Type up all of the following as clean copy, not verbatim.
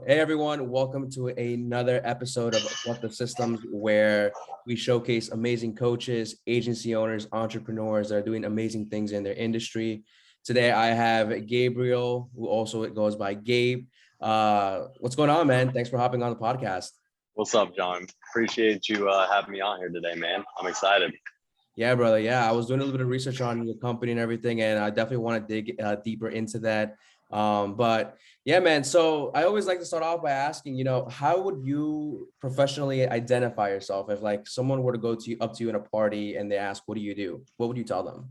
Hey everyone, welcome to another episode of What the Systems, where we showcase amazing coaches, agency owners, entrepreneurs that are doing amazing things in their industry. Today I have Gabriel, who also goes by Gabe. What's going on, man? Thanks for hopping on the podcast. What's up, John? Appreciate you having me on here today, man. I'm excited. Yeah, brother. Yeah, I was doing a little bit of research on your company and everything, and I definitely want to dig deeper into that. But yeah, man. So I always like to start off by asking, how would you professionally identify yourself if like someone were to go to you up to you in a party and they ask, "What do you do?" What would you tell them?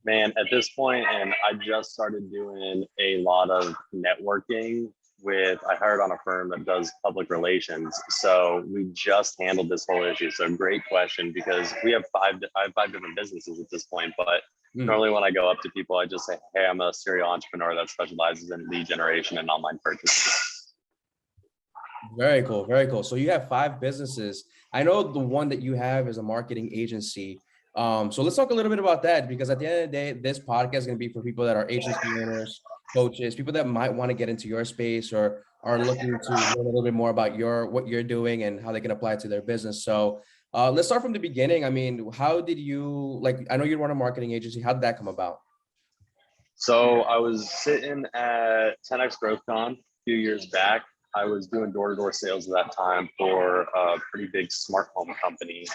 Man, at this point, and I just started doing a lot of networking I hired on a firm that does public relations. So we just handled this whole issue. So great question, because I have five different businesses at this point, but normally when I go up to people, I just say, hey, I'm a serial entrepreneur that specializes in lead generation and online purchases. Very cool. Very cool. So you have five businesses. I know the one that you have is a marketing agency. So let's talk a little bit about that, because at the end of the day, this podcast is going to be for people that are agency owners, coaches, people that might want to get into your space or are looking to learn a little bit more about what you're doing and how they can apply it to their business. So let's start from the beginning. I mean, how did you, like, I know you run a marketing agency. How did that come about? So I was sitting at 10X GrowthCon a few years back. I was doing door-to-door sales at that time for a pretty big smart home company.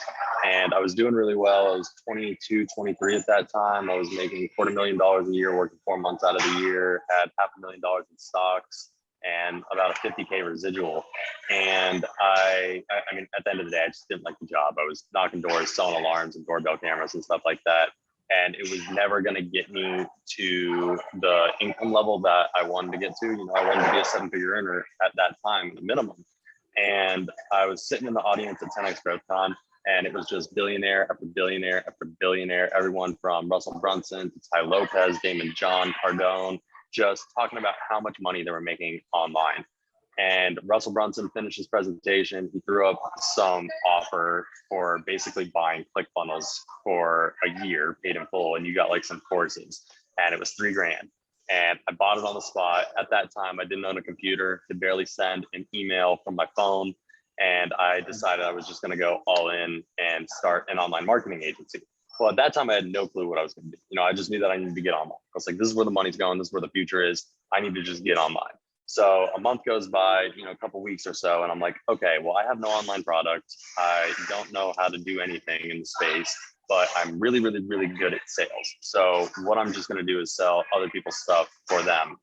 And I was doing really well. I was 22, 23 at that time. I was making $250,000 a year, working 4 months out of the year, had $500,000 in stocks and about a 50K residual. And I mean, at the end of the day, I just didn't like the job. I was knocking doors, selling alarms and doorbell cameras and stuff like that. And it was never going to get me to the income level that I wanted to get to. I wanted to be a 7-figure earner at that time, the minimum. And I was sitting in the audience at 10X GrowthCon, and it was just billionaire after billionaire after billionaire, everyone from Russell Brunson to Ty Lopez, Damon John, Cardone, just talking about how much money they were making online. And Russell Brunson finished his presentation. He threw up some offer for basically buying ClickFunnels for a year, paid in full, and you got like some courses, and it was $3,000. And I bought it on the spot. At that time, I didn't own a computer, could barely send an email from my phone, and I decided I was just going to go all in and start an online marketing agency. Well, at that time, I had no clue what I was going to do. I just knew that I needed to get online. I was like, this is where the money's going. This is where the future is. I need to just get online. So a month goes by, a couple weeks or so, and I'm like, okay, well, I have no online product. I don't know how to do anything in the space, but I'm really, really, really good at sales. So what I'm just going to do is sell other people's stuff for them.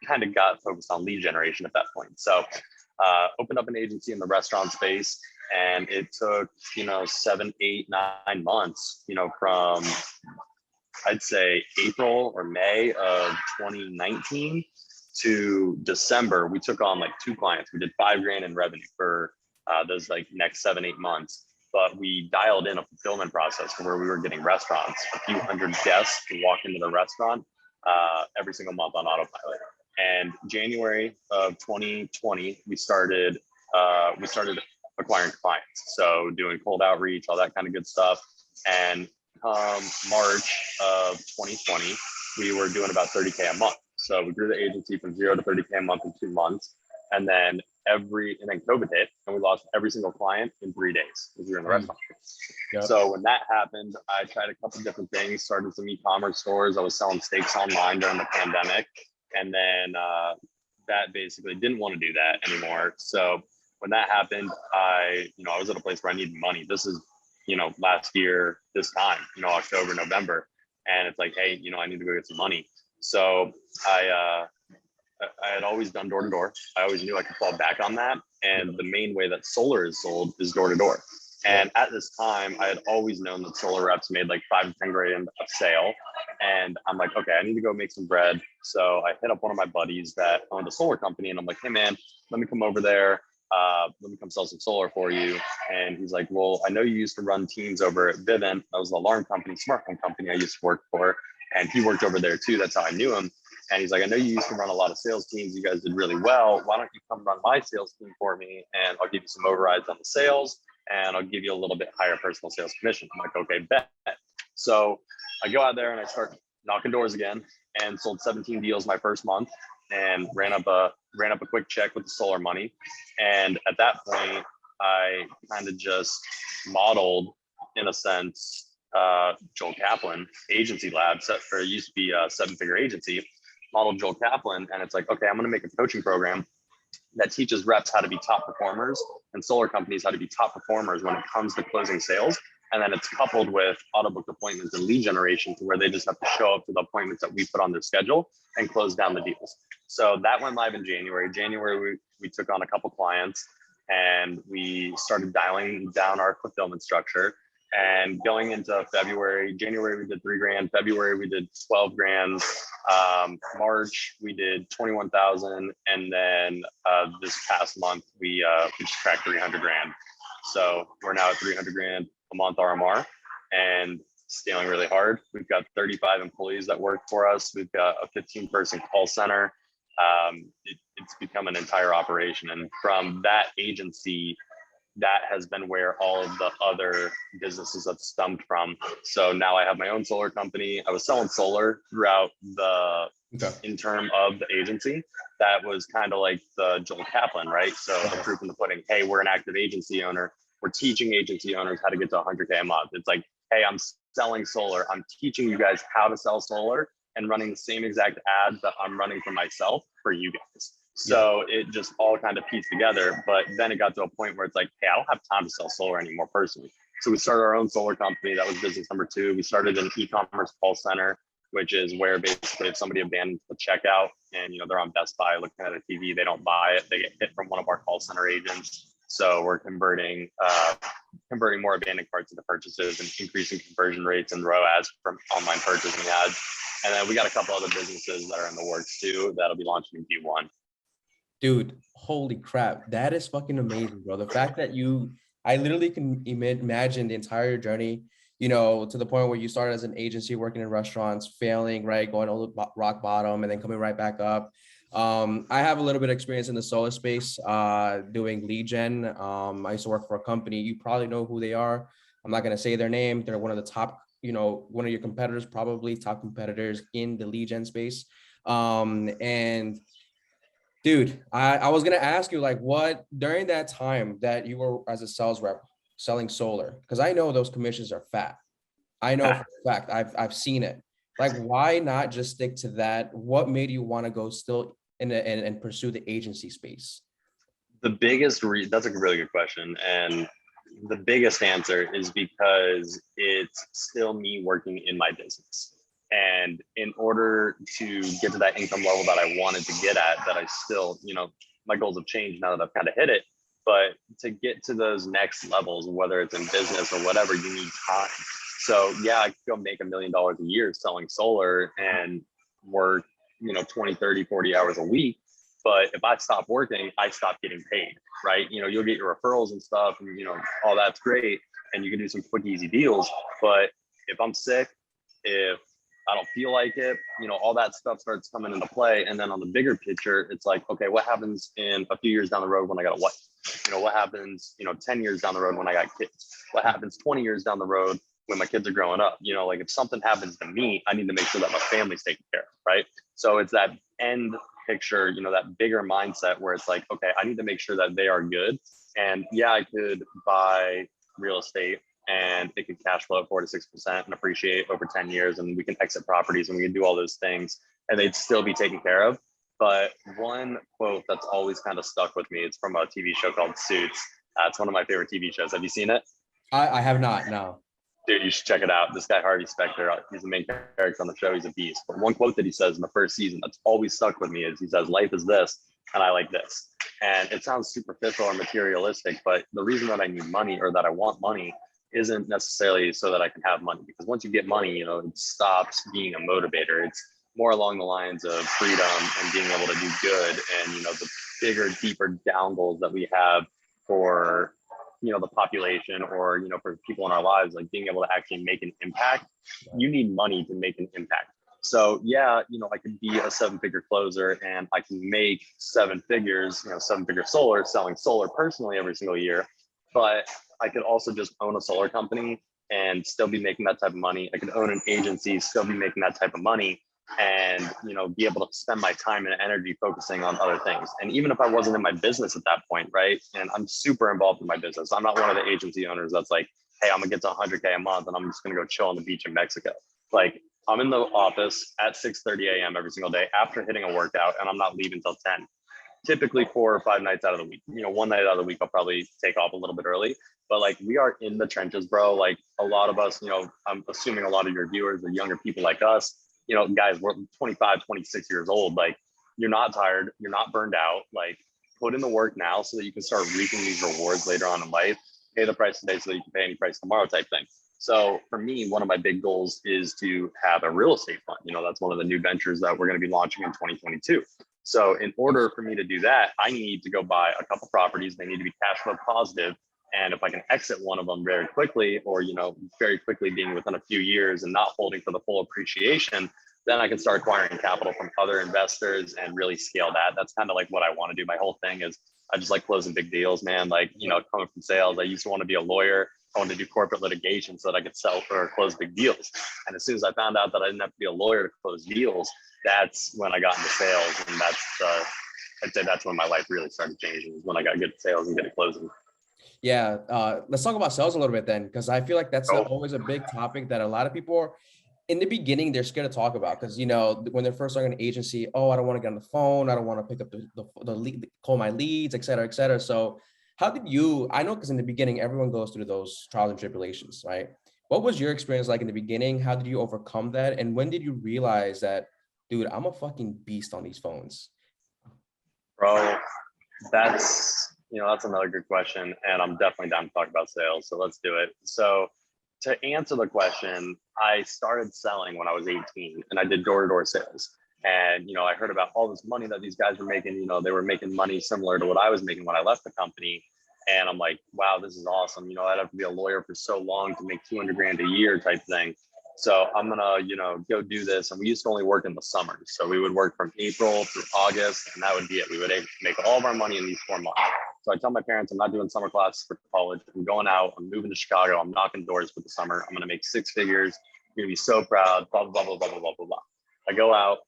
Kind of got focused on lead generation at that point. So opened up an agency in the restaurant space, and it took, 7, 8, 9 months, from I'd say April or May of 2019 to December. We took on like 2 clients. We did $5,000 in revenue for those like next 7, 8 months. But we dialed in a fulfillment process where we were getting restaurants, a few hundred guests to walk into the restaurant every single month on autopilot. And January of 2020, we started acquiring clients. So doing cold outreach, all that kind of good stuff. And March of 2020, we were doing about 30K a month. So we grew the agency from 0 to 30K a month in 2 months. And then COVID hit, and we lost every single client in 3 days because we were in the restaurant. Yep. So when that happened, I tried a couple different things, started some e-commerce stores. I was selling steaks online during the pandemic. And then that basically didn't want to do that anymore. So when that happened, I was at a place where I needed money. This is, last year, this time, October, November. And it's like, hey, I need to go get some money. So I had always done door to door. I always knew I could fall back on that. And the main way that solar is sold is door to door. And at this time, I had always known that solar reps made like 5 to 10 grand a sale. And I'm like, okay, I need to go make some bread. So I hit up one of my buddies that owned a solar company, and I'm like, hey man, let me come over there. Let me come sell some solar for you. And he's like, well, I know you used to run teams over at Vivint. That was the alarm company, smart home company I used to work for. And he worked over there too. That's how I knew him. And he's like, I know you used to run a lot of sales teams. You guys did really well. Why don't you come run my sales team for me? And I'll give you some overrides on the sales, and I'll give you a little bit higher personal sales commission. I'm like, okay, bet. So I go out there and I start knocking doors again, and sold 17 deals my first month, and ran up a ran up a quick check with the solar money. And at that point, I kind of just modeled, in a sense, Joel Kaplan agency lab set for, it used to be a 7-figure agency, modeled Joel Kaplan. And it's like, okay, I'm going to make a coaching program that teaches reps how to be top performers and solar companies how to be top performers when it comes to closing sales. And then it's coupled with auto booked appointments and lead generation to where they just have to show up to the appointments that we put on their schedule and close down the deals. So that went live in January. We took on a couple clients and we started dialing down our fulfillment structure. And going into January, we did $3,000. February, we did 12 grand. March, we did 21,000. And then this past month, we just cracked 300 grand. So we're now at 300 grand a month RMR and scaling really hard. We've got 35 employees that work for us. We've got a 15-person call center. It's become an entire operation. And from that agency, that has been where all of the other businesses have stemmed from. So now I have my own solar company. I was selling solar throughout the interim of the agency. That was kind of like the Joel Kaplan, right? So the proof in the pudding. Hey, we're an active agency owner. We're teaching agency owners how to get to 100K a month. It's like, hey, I'm selling solar. I'm teaching you guys how to sell solar and running the same exact ads that I'm running for myself for you guys. So it just all kind of pieced together. But then it got to a point where it's like, hey, I don't have time to sell solar anymore personally. So we started our own solar company. That was business number 2. We started an e-commerce call center, which is where basically if somebody abandons the checkout and they're on Best Buy looking at a TV, they don't buy it, they get hit from one of our call center agents. So we're converting more abandoned carts into purchases and increasing conversion rates and ROAS from online purchasing ads. And then we got a couple other businesses that are in the works too that'll be launching in Q1. Dude, holy crap. That is fucking amazing, bro. The fact that I literally can imagine the entire journey, to the point where you started as an agency working in restaurants, failing, right? Going all the rock bottom and then coming right back up. I have a little bit of experience in the solar space, doing lead gen. I used to work for a company. You probably know who they are. I'm not going to say their name. They're one of the top, one of your competitors, probably top competitors in the lead gen space. And dude, I was going to ask you, like, what during that time that you were as a sales rep selling solar, because I know those commissions are fat. I know for a fact, I've seen it. Like, why not just stick to that? What made you want to go still and pursue the agency space? The biggest that's a really good question. And the biggest answer is because it's still me working in my business. And in order to get to that income level that I wanted to get at, that I still, my goals have changed now that I've kind of hit it. But to get to those next levels, whether it's in business or whatever, you need time. So yeah, I could go make $1 million a year selling solar and work, 20, 30, 40 hours a week. But if I stop working, I stop getting paid, right? You'll get your referrals and stuff and, all that's great. And you can do some quick, easy deals. But if I'm sick, if I don't feel like it, all that stuff starts coming into play. And then on the bigger picture, it's like, okay, what happens in a few years down the road when I got a wife? What happens, 10 years down the road when I got kids? What happens 20 years down the road when my kids are growing up? Like if something happens to me, I need to make sure that my family's taken care of, right? So it's that end picture, that bigger mindset where it's like, okay, I need to make sure that they are good. And yeah, I could buy real estate and it could cash flow at 4 to 6% and appreciate over 10 years. And we can exit properties and we can do all those things and they'd still be taken care of. But one quote that's always kind of stuck with me, it's from a TV show called Suits. It's one of my favorite TV shows. Have you seen it? I have not, no. Dude, you should check it out. This guy, Harvey Specter, he's the main character on the show. He's a beast. But one quote that he says in the first season that's always stuck with me is he says, life is this, and I like this. And it sounds superficial or materialistic, but the reason that I need money or that I want money isn't necessarily so that I can have money. Because once you get money, it stops being a motivator. It's more along the lines of freedom and being able to do good. And, the bigger, deeper down goals that we have for the population or for people in our lives, like being able to actually make an impact. You need money to make an impact. So yeah, I could be a 7-figure closer and I can make 7 figures, 7-figure solar, selling solar personally every single year. But I could also just own a solar company and still be making that type of money. I could own an agency, still be making that type of money. and, be able to spend my time and energy focusing on other things. And even if I wasn't in my business at that point, right? And I'm super involved in my business. I'm not one of the agency owners that's like, hey, I'm gonna get to 100K a month and I'm just gonna go chill on the beach in Mexico. Like, I'm in the office at 6:30 a.m. every single day after hitting a workout, and I'm not leaving till 10. Typically 4 or 5 nights out of the week. One night out of the week, I'll probably take off a little bit early, but like, we are in the trenches, bro. Like, a lot of us, I'm assuming a lot of your viewers are younger people like us, guys, we're 25, 26 years old. Like, you're not tired, you're not burned out. Like, put in the work now so that you can start reaping these rewards later on in life. Pay the price today so that you can pay any price tomorrow type thing. So for me, one of my big goals is to have a real estate fund. That's one of the new ventures that we're going to be launching in 2022. So in order for me to do that, I need to go buy a couple properties. They need to be cash flow positive. And if I can exit one of them very quickly, or, very quickly being within a few years and not holding for the full appreciation, then I can start acquiring capital from other investors and really scale that. That's kind of like what I want to do. My whole thing is I just like closing big deals, man. Like, coming from sales, I used to want to be a lawyer. I wanted to do corporate litigation so that I could sell or close big deals. And as soon as I found out that I didn't have to be a lawyer to close deals, that's when I got into sales. And I'd say that's when my life really started changing, is when I got good at sales and good at closing. Yeah. Let's talk about sales a little bit then, because I feel like that's always a big topic that a lot of people are, in the beginning, they're scared to talk about, because, when they're first starting an agency, oh, I don't want to get on the phone. I don't want to pick up the lead, call my leads, et cetera, et cetera. So how did you, I know, because in the beginning, everyone goes through those trials and tribulations, right? What was your experience like in the beginning? How did you overcome that? And when did you realize that, dude, I'm a fucking beast on these phones? Bro, that's another good question. And I'm definitely down to talk about sales. So let's do it. So to answer the question, I started selling when I was 18 and I did door-to-door sales. And, I heard about all this money that these guys were making. They were making money similar to what I was making when I left the company. And I'm like, wow, this is awesome. I'd have to be a lawyer for so long to make 200 grand a year type thing. So I'm going to, go do this. And we used to only work in the summers. So we would work from April through August, and that would be it. We would make all of our money in these 4 months. So I tell my parents, I'm not doing summer classes for college. I'm going out. I'm moving to Chicago. I'm knocking doors for the summer. I'm going to make 6 figures. I'm going to be so proud, blah, blah, blah, blah, blah, blah, blah, blah. I go out,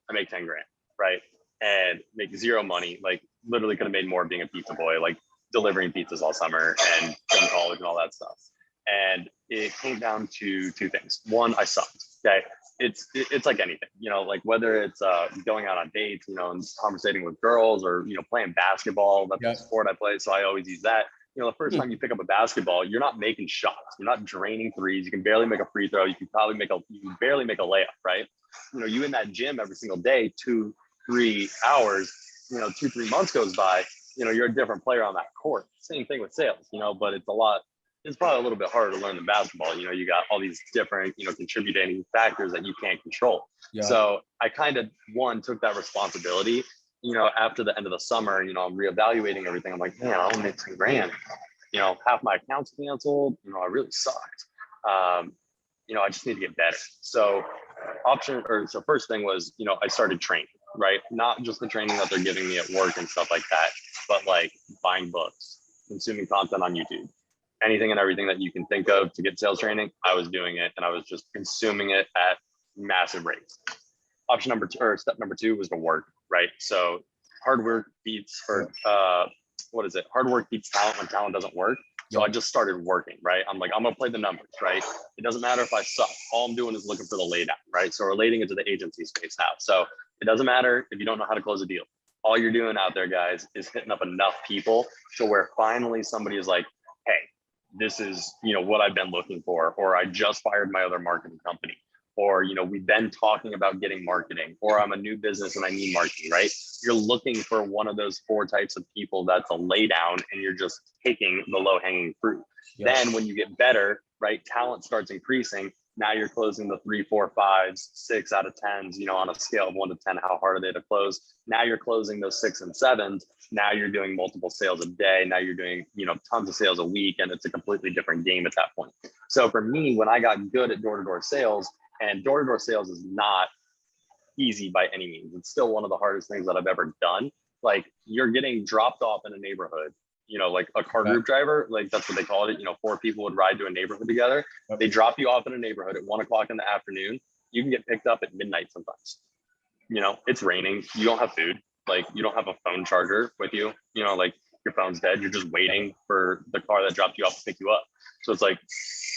I make 10 grand, right? And make zero money. Like, literally could have made more being a pizza boy, like delivering pizzas all summer and going to college and all that stuff. And it came down to 2 things. One, I sucked. Okay. It's like anything, like whether it's going out on dates, and conversating with girls, or, playing basketball. That's the sport I play. So I always use that. The first time you pick up a basketball, you're not making shots. You're not draining threes. You can barely make a free throw. You can barely make a layup, right? You in that gym every single day, 2-3 hours, 2-3 months goes by, you're a different player on that court. Same thing with sales, but it's probably a little bit harder to learn than basketball. You got all these different, contributing factors that you can't control. Yeah. So I kind of, took that responsibility, after the end of the summer. I'm reevaluating everything. I'm like, man, I only made 10 grand. Half my accounts canceled. I really sucked. I just need to get better. So first thing was, I started training, right? Not just the training that they're giving me at work and stuff like that, but like buying books, consuming content on YouTube. Anything and everything that you can think of to get sales training, I was doing it, and I was just consuming it at massive rates. Step number 2 was to work, right? So hard work beats hard work beats talent when talent doesn't work. So I just started working, right? I'm like, I'm gonna play the numbers, right? It doesn't matter if I suck. All I'm doing is looking for the laydown, right? So relating it to the agency space now. So it doesn't matter if you don't know how to close a deal. All you're doing out there, guys, is hitting up enough people to where finally somebody is like, hey, this is, what I've been looking for, or I just fired my other marketing company, or, we've been talking about getting marketing, or I'm a new business and I need marketing, right? You're looking for one of those 4 types of people that's a lay down, and you're just taking the low hanging fruit. Yeah. Then when you get better, right, talent starts increasing. Now you're closing the 3, 4, 5s, 6 out of 10s, on a scale of 1 to 10, how hard are they to close? Now you're closing those 6 and 7s. Now you're doing multiple sales a day. Now you're doing, tons of sales a week, and it's a completely different game at that point. So for me, when I got good at door-to-door sales, and door-to-door sales is not easy by any means. It's still one of the hardest things that I've ever done. Like, you're getting dropped off in a neighborhood, like a car group driver, like that's what they called it. 4 people would ride to a neighborhood together. They drop you off in a neighborhood at 1 o'clock in the afternoon. you can get picked up at midnight sometimes. You know, it's raining, you don't have food, like you don't have a phone charger with you, you know, like your phone's dead, you're just waiting for the car that dropped you off to pick you up. So it's like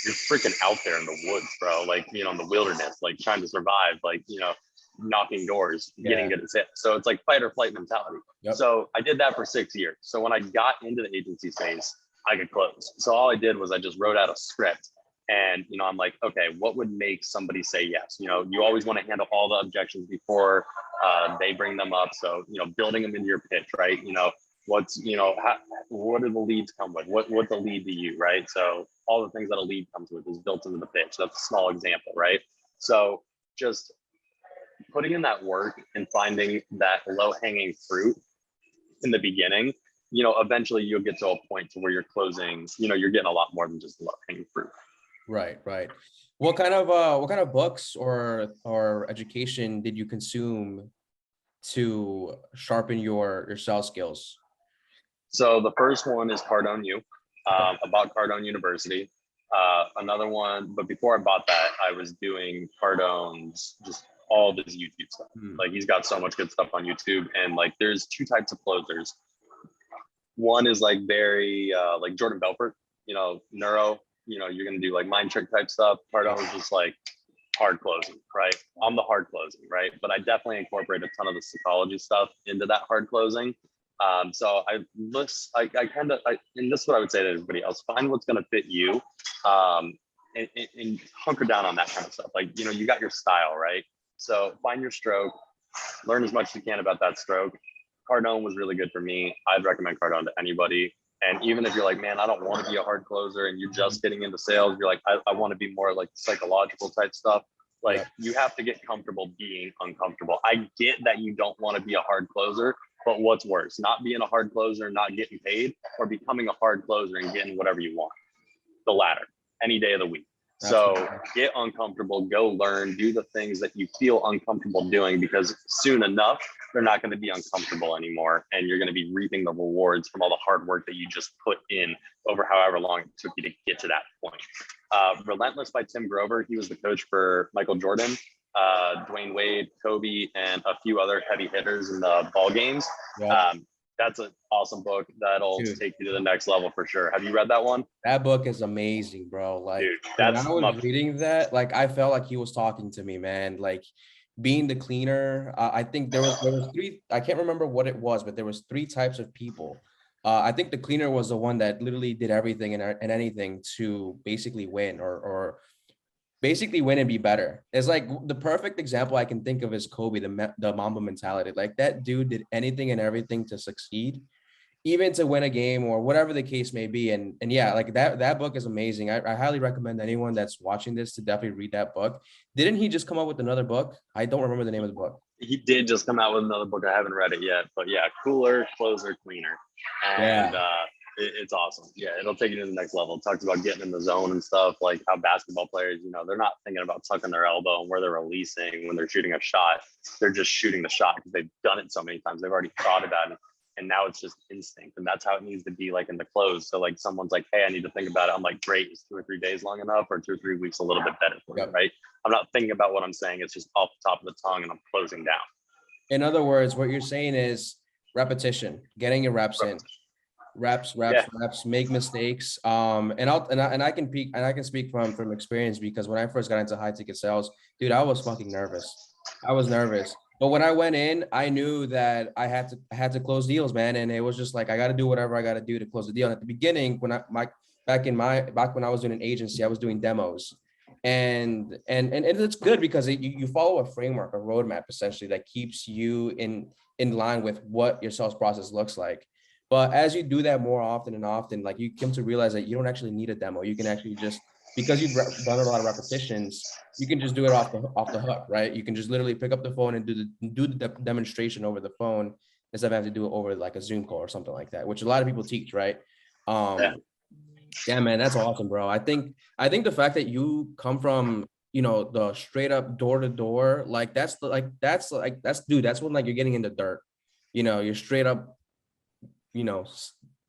you're freaking out there in the woods, bro, like, you know, in the wilderness, like trying to survive, like, you know, knocking doors, getting good at it. So it's like fight or flight mentality. Yep. So I did that for 6 years. So when I got into the agency space, I could close. So all I did was I just wrote out a script. And, you know, I'm like, okay, what would make somebody say yes? You know, you always want to handle all the objections before they bring them up. So, you know, building them into your pitch, right? You know, what's, you know, what do the leads come with? What's a lead to you, right? So all the things that a lead comes with is built into the pitch. That's a small example, right? So just putting in that work and finding that low-hanging fruit in the beginning, you know, eventually you'll get to a point to where you're closing, you know, you're getting a lot more than just low-hanging fruit. Right. What kind of books or education did you consume to sharpen your sales skills? So the first one is Cardone U, about Cardone University. Another one, but before I bought that, I was doing Cardone's, just all of his YouTube stuff. Like he's got so much good stuff on YouTube, and like there's two types of closers. One is like very like Jordan Belfort, you know, neuro, you know, you're gonna do like mind trick type stuff. Cardone is just like hard closing, right? I'm the hard closing, right? But I definitely incorporate a ton of the psychology stuff into that hard closing. So and this is what I would say to everybody else: find what's going to fit you, and hunker down on that kind of stuff. Like, you know, you got your style, right? So find your stroke, learn as much as you can about that stroke. Cardone was really good for me. I'd recommend Cardone to anybody. And even if you're like, man, I don't want to be a hard closer and you're just getting into sales, you're like, I want to be more like psychological type stuff. Like, you have to get comfortable being uncomfortable. I get that you don't want to be a hard closer, but what's worse, not being a hard closer and not getting paid, or becoming a hard closer and getting whatever you want? The latter, any day of the week. So get uncomfortable, go learn, do the things that you feel uncomfortable doing, because soon enough, they're not going to be uncomfortable anymore. And you're going to be reaping the rewards from all the hard work that you just put in over however long it took you to get to that point. Relentless by Tim Grover. He was the coach for Michael Jordan, Dwayne Wade, Kobe, and a few other heavy hitters in the ball games. That's an awesome book that'll take you to the next level for sure. Have you read that one? That book is amazing, bro. Like, dude, when I was reading that, like, I felt like he was talking to me, man. Like, being the cleaner, I think there was three. I can't remember what it was, but there was three types of people. I think the cleaner was the one that literally did everything and anything to basically win or basically win and be better. It's like the perfect example I can think of is Kobe, the Mamba mentality. Like, that dude did anything and everything to succeed, even to win a game or whatever the case may be. And yeah, like that book is amazing. I highly recommend anyone that's watching this to definitely read that book. Didn't he just come up with another book? I don't remember the name of the book. He did just come out with another book. I haven't read it yet, but yeah, Cooler, Closer, Cleaner. And it's awesome. Yeah, it'll take you to the next level. It talks about getting in the zone and stuff, like how basketball players, you know, they're not thinking about tucking their elbow and where they're releasing when they're shooting a shot. They're just shooting the shot because they've done it so many times. They've already thought about it. And now it's just instinct. And that's how it needs to be, like in the close. So like someone's like, hey, I need to think about it. I'm like, great, is 2 or 3 days long enough, or 2 or 3 weeks a little bit better for you, right? I'm not thinking about what I'm saying. It's just off the top of the tongue and I'm closing down. In other words, what you're saying is repetition, getting your reps in. Reps, make mistakes. And I can speak from experience, because when I first got into high ticket sales, dude, I was fucking nervous. But when I went in, I knew that I had to close deals, man. And it was just like, I got to do whatever I got to do to close the deal. And at the beginning, back when I was doing an agency, I was doing demos, and it's good because you follow a framework, a roadmap, essentially, that keeps you in line with what your sales process looks like. But as you do that more often and often, like, you come to realize that you don't actually need a demo. You can actually just, because you've done a lot of repetitions, you can just do it off the hook, right? You can just literally pick up the phone and do the demonstration over the phone instead of having to do it over like a Zoom call or something like that, which a lot of people teach, right? Yeah, man, that's awesome, bro. I think the fact that you come from, you know, the straight up door to door, like that's when, like, you're getting in the dirt. You know, you're straight up, you know,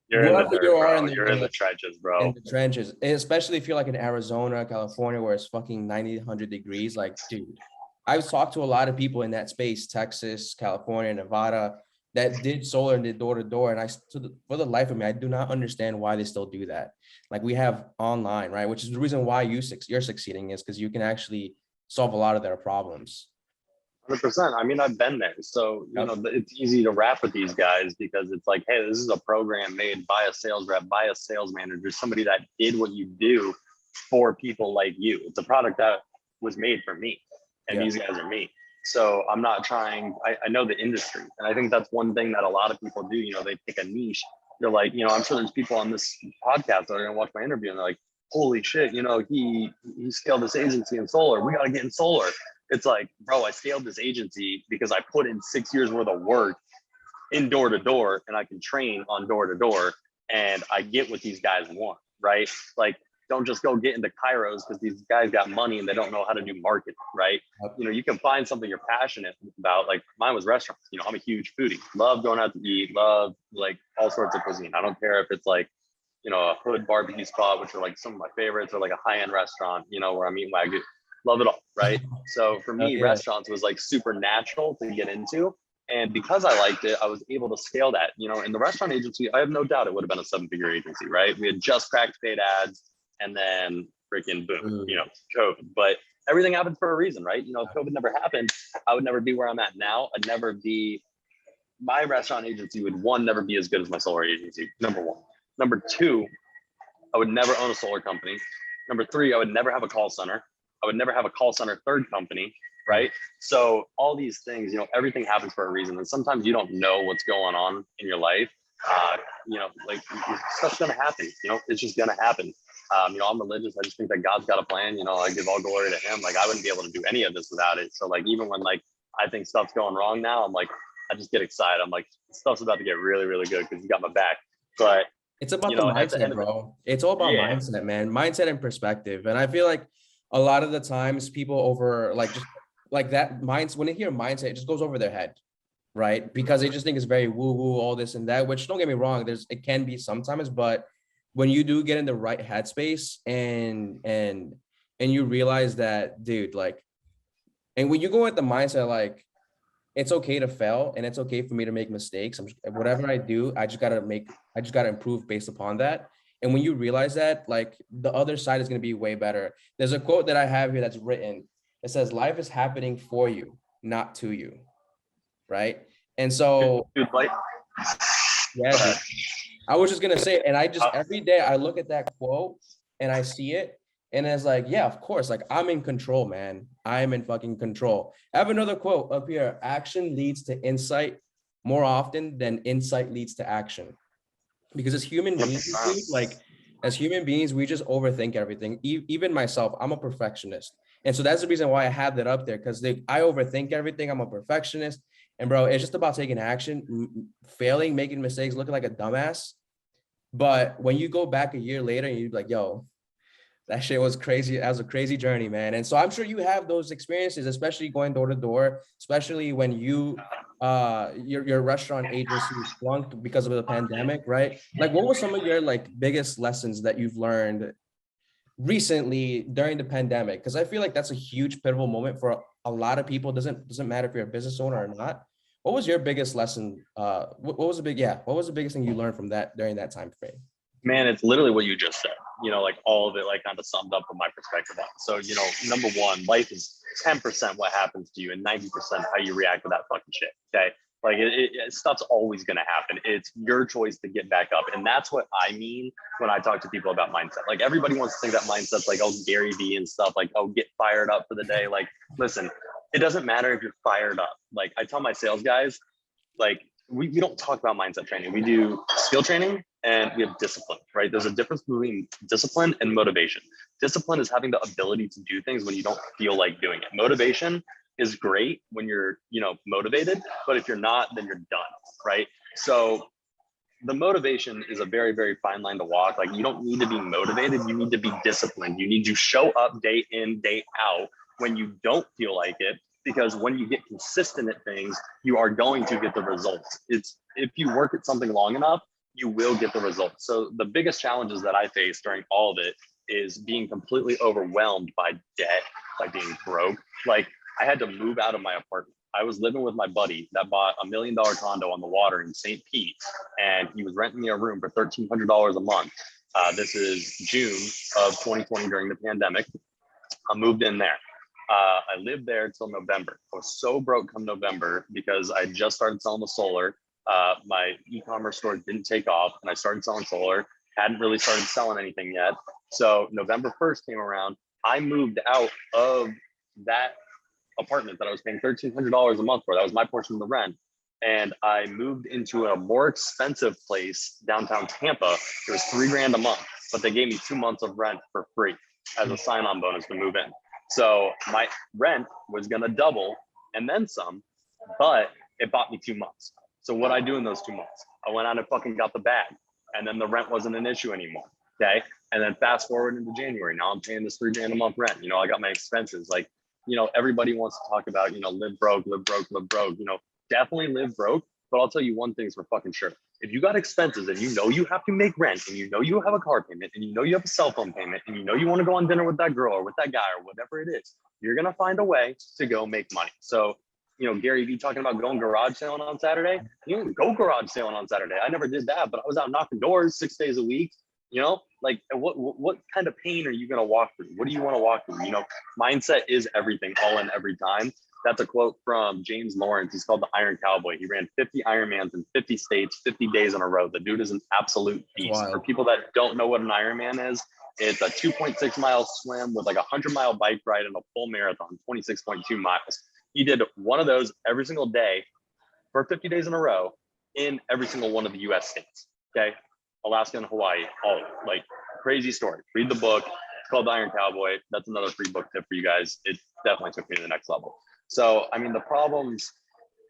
you're in the dirt, bro. You're in the trenches, bro. In the trenches, especially if you're like in Arizona, California, where it's fucking 90, 100 degrees. Like, dude, I've talked to a lot of people in that space, Texas, California, Nevada, that did solar and did door to door. And for the life of me, I do not understand why they still do that. Like we have online, right? Which is the reason why you're succeeding, is because you can actually solve a lot of their problems. 100%. I mean, I've been there. So, you know, it's easy to rap with these guys because it's like, hey, this is a program made by a sales rep, by a sales manager, somebody that did what you do for people like you. It's a product that was made for me, and these guys are me. So I'm not trying, I know the industry. And I think that's one thing that a lot of people do. You know, they pick a niche. They're like, you know, I'm sure there's people on this podcast that are going to watch my interview and they're like, holy shit, you know, he scaled this agency in solar. We got to get in solar. It's like, bro, I scaled this agency because I put in 6 years worth of work in door to door, and I can train on door to door, and I get what these guys want, right? Like, don't just go get into Kairos because these guys got money and they don't know how to do marketing, right? You know, you can find something you're passionate about. Like mine was restaurants. You know, I'm a huge foodie, love going out to eat, love like all sorts of cuisine. I don't care if it's like, you know, a hood barbecue spot, which are like some of my favorites, or like a high-end restaurant, you know, where I'm eating Wagyu. Love it all, right? So for me, restaurants was like super natural to get into. And because I liked it, I was able to scale that. You know, in the restaurant agency, I have no doubt it would have been a 7-figure agency, right? We had just cracked paid ads, and then freaking boom, you know, COVID. But everything happens for a reason, right? You know, if COVID never happened, I would never be where I'm at now. I'd never be, my restaurant agency would, one, never be as good as my solar agency, number one. Number two, I would never own a solar company. Number three, I would never have a call center. I would never have a call center third company, right? So all these things, you know, everything happens for a reason. And sometimes you don't know what's going on in your life. You know, like stuff's gonna happen, you know, it's just gonna happen. You know, I'm religious. I just think that God's got a plan. You know, I give all glory to him. Like I wouldn't be able to do any of this without it. So like, even when like, I think stuff's going wrong now, I'm like, I just get excited. I'm like, stuff's about to get really, really good because you got my back. But it's about the mindset, bro. It's all about mindset, man. Mindset and perspective. And I feel like a lot of the times people over like just like that mindset, when they hear mindset, it just goes over their head, right? Because they just think it's very woo-woo, all this and that, which don't get me wrong, it can be sometimes, but when you do get in the right headspace and you realize that, dude, like, and when you go with the mindset, like, it's okay to fail and it's okay for me to make mistakes. Whatever I do, I just gotta improve based upon that. And when you realize that, like the other side is gonna be way better. There's a quote that I have here that's written. It says, life is happening for you, not to you. Right. And so yeah, I was just gonna say, and I just every day I look at that quote and I see it. And it's like, yeah, of course, like I'm in control, man. I'm in fucking control. I have another quote up here. Action leads to insight more often than insight leads to action. Because as human beings, we just overthink everything. Even myself, I'm a perfectionist. And so that's the reason why I have that up there, because I overthink everything. I'm a perfectionist. And bro, it's just about taking action, failing, making mistakes, looking like a dumbass. But when you go back a year later and you're like, yo, that shit was crazy. That was a crazy journey, man. And so I'm sure you have those experiences, especially going door to door, especially when your restaurant agency flunked because of the pandemic, right? Like, what were some of your like biggest lessons that you've learned recently during the pandemic? Because I feel like that's a huge pivotal moment for a lot of people. Doesn't matter if you're a business owner or not. What was your biggest lesson? What was the biggest thing you learned from that during that time frame? Man, it's literally what you just said, you know, like all of it, like kind of summed up from my perspective on it. So, you know, number one, life is 10% what happens to you and 90% how you react to that fucking shit. Okay. Like stuff's always going to happen. It's your choice to get back up. And that's what I mean when I talk to people about mindset. Like everybody wants to think that mindset's like, oh, Gary Vee and stuff, like, oh, get fired up for the day. Like, listen, it doesn't matter if you're fired up. Like I tell my sales guys, like, we don't talk about mindset training. We do skill training and we have discipline, right? There's a difference between discipline and motivation. Discipline is having the ability to do things when you don't feel like doing it. Motivation is great when you're, you know, motivated, but if you're not, then you're done, right? So the motivation is a very, very fine line to walk. Like you don't need to be motivated. You need to be disciplined. You need to show up day in, day out when you don't feel like it. Because when you get consistent at things, you are going to get the results. It's if you work at something long enough, you will get the results. So the biggest challenges that I face during all of it is being completely overwhelmed by debt, by being broke. Like I had to move out of my apartment. I was living with my buddy that bought $1 million condo on the water in St. Pete, and he was renting me a room for $1,300 a month. This is June of 2020 during the pandemic. I moved in there. I lived there till November. I was so broke come November because I just started selling the solar. My e-commerce store didn't take off, and I started selling solar. Hadn't really started selling anything yet. So November 1st came around. I moved out of that apartment that I was paying $1,300 a month for. That was my portion of the rent. And I moved into a more expensive place downtown Tampa. It was $3,000 a month, but they gave me 2 months of rent for free as a sign-on bonus to move in. So my rent was gonna double and then some, but it bought me 2 months. So what I do in those 2 months? I went out and fucking got the bag, and then the rent wasn't an issue anymore. Okay. And then fast forward into January. Now I'm paying this $3,000 a month rent. I got my expenses. Like, everybody wants to talk about, live broke, live broke, live broke. Definitely live broke. But I'll tell you one thing's for fucking sure. If you got expenses and you have to make rent, and you have a car payment, and you have a cell phone payment, and you want to go on dinner with that girl or with that guy or whatever it is, you're going to find a way to go make money. So, Gary Vee talking about going garage sailing on Saturday, you can go garage sailing on Saturday. I never did that, but I was out knocking doors 6 days a week. Like what kind of pain are you going to walk through? What do you want to walk through? Mindset is everything, all in every time. That's a quote from James Lawrence. He's called the Iron Cowboy. He ran 50 Ironmans in 50 states, 50 days in a row. The dude is an absolute beast. For people that don't know what an Ironman is, it's a 2.6 mile swim with like a 100-mile bike ride and a full marathon, 26.2 miles. He did one of those every single day for 50 days in a row in every single one of the US states. Okay. Alaska and Hawaii, all like crazy story. Read the book. It's called The Iron Cowboy. That's another free book tip for you guys. It definitely took me to the next level. So, I mean, the problems,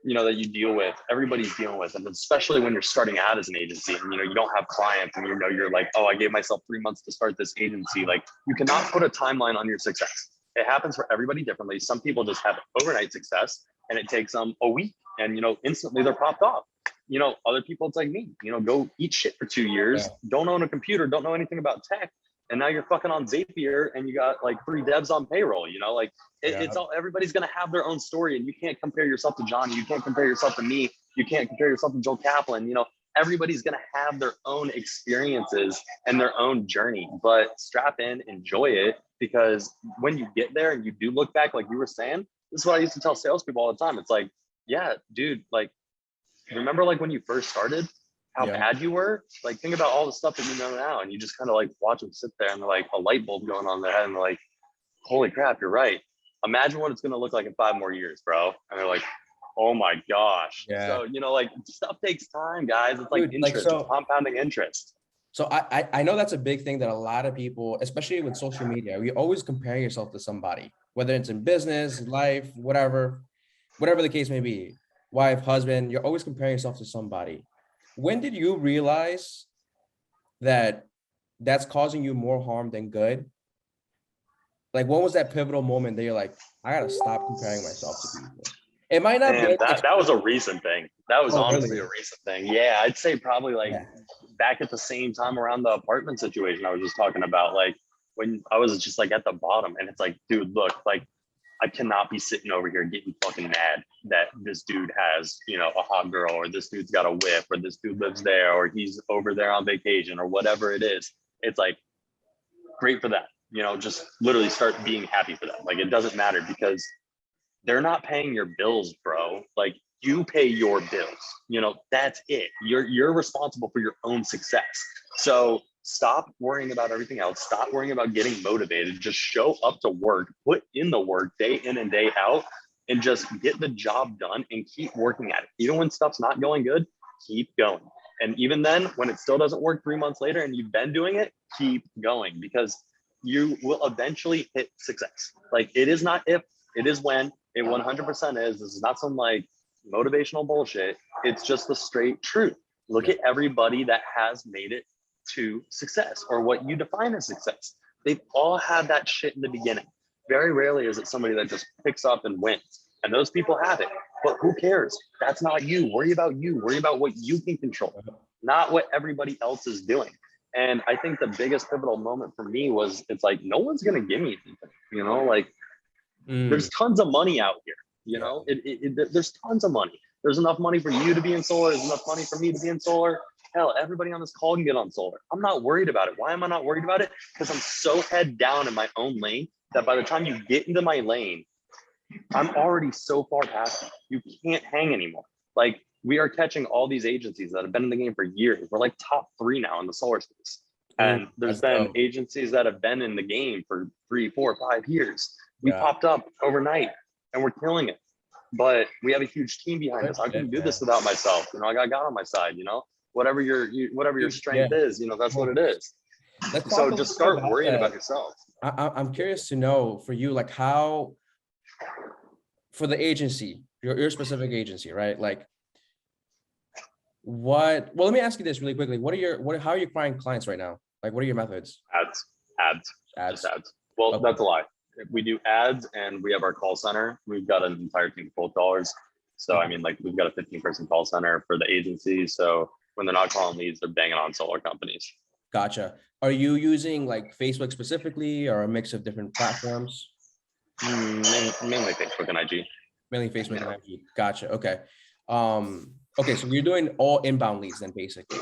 that you deal with, everybody's dealing with, and especially when you're starting out as an agency and, you don't have clients and, you're like, oh, I gave myself 3 months to start this agency. Like, you cannot put a timeline on your success. It happens for everybody differently. Some people just have overnight success and it takes them a week and, instantly they're popped off. Other people, it's like me, go eat shit for 2 years, don't own a computer, don't know anything about tech. And now you're fucking on Zapier and you got like 3 devs on payroll, it's all, everybody's going to have their own story, and you can't compare yourself to Johnny. You can't compare yourself to me. You can't compare yourself to Joel Kaplan. Everybody's going to have their own experiences and their own journey, but strap in, enjoy it, because when you get there and you do look back, like you were saying, this is what I used to tell salespeople all the time. It's like, yeah, dude, like, remember like when you first started, how bad you were? Like, think about all the stuff that you know now, and you just kind of like watch them sit there and they're like a light bulb going on in their head, and they're like, holy crap, you're right. Imagine what it's going to look like in 5 more years, bro. And they're like, oh my gosh. Yeah. So, like, stuff takes time, guys. It's like interest, it's compounding interest. So I know that's a big thing that a lot of people, especially with social media, we always compare yourself to somebody, whether it's in business, life, whatever the case may be, wife, husband, you're always comparing yourself to somebody. When did you realize that that's causing you more harm than good? Like, what was that pivotal moment that you're like, I gotta stop comparing myself to people? It might not be that was a recent thing. That was honestly really? a recent thing. Yeah, I'd say probably like back at the same time around the apartment situation I was just talking about, like when I was just like at the bottom, and it's like, dude, look, like I cannot be sitting over here getting fucking mad that this dude has, a hot girl, or this dude's got a whip, or this dude lives there, or he's over there on vacation, or whatever it is. It's like, great for that. Just literally start being happy for them. Like, it doesn't matter, because they're not paying your bills, bro. Like, you pay your bills. That's it. You're responsible for your own success. So stop worrying about everything else. Stop worrying about getting motivated. Just show up to work, put in the work day in and day out, and just get the job done and keep working at it. Even when stuff's not going good, keep going. And even then, when it still doesn't work 3 months later and you've been doing it, keep going, because you will eventually hit success. Like, it is not if, it is when. It 100% is. This is not some like motivational bullshit. It's just the straight truth. Look at everybody that has made it to success, or what you define as success. They've all had that shit in the beginning. Very rarely is it somebody that just picks up and wins. And those people have it. But who cares? That's not you. Worry about you. Worry about what you can control, not what everybody else is doing. And I think the biggest pivotal moment for me was, it's like, no one's going to give me anything, like There's tons of money out here. You know, there's tons of money. There's enough money for you to be in solar. There's enough money for me to be in solar. Hell, everybody on this call can get on solar. I'm not worried about it. Why am I not worried about it? Because I'm so head down in my own lane that by the time you get into my lane, I'm already so far past you. You can't hang anymore. Like, we are catching all these agencies that have been in the game for years. We're like top 3 now in the solar space. And there's been agencies that have been in the game for 3, 4, 5 years. We popped up overnight and we're killing it. But we have a huge team behind us. I couldn't do this without myself. You know, I got God on my side, you know, whatever your strength is, you know, that's what it is. So just start worrying about yourself. I'm curious to know for you, like, how, for the agency, your specific agency, right? Like, well, let me ask you this really quickly. How are you acquiring clients right now? Like, what are your methods? Ads. Well, that's a lie. We do ads and we have our call center. We've got an entire team of cold callers. So, I mean, like, we've got a 15-person call center for the agency. So when they're not calling leads, they're banging on solar companies. Gotcha. Are you using like Facebook specifically, or a mix of different platforms? Mainly Facebook and IG. Mainly Facebook and IG. Gotcha. Okay. Okay, so you're doing all inbound leads then, basically.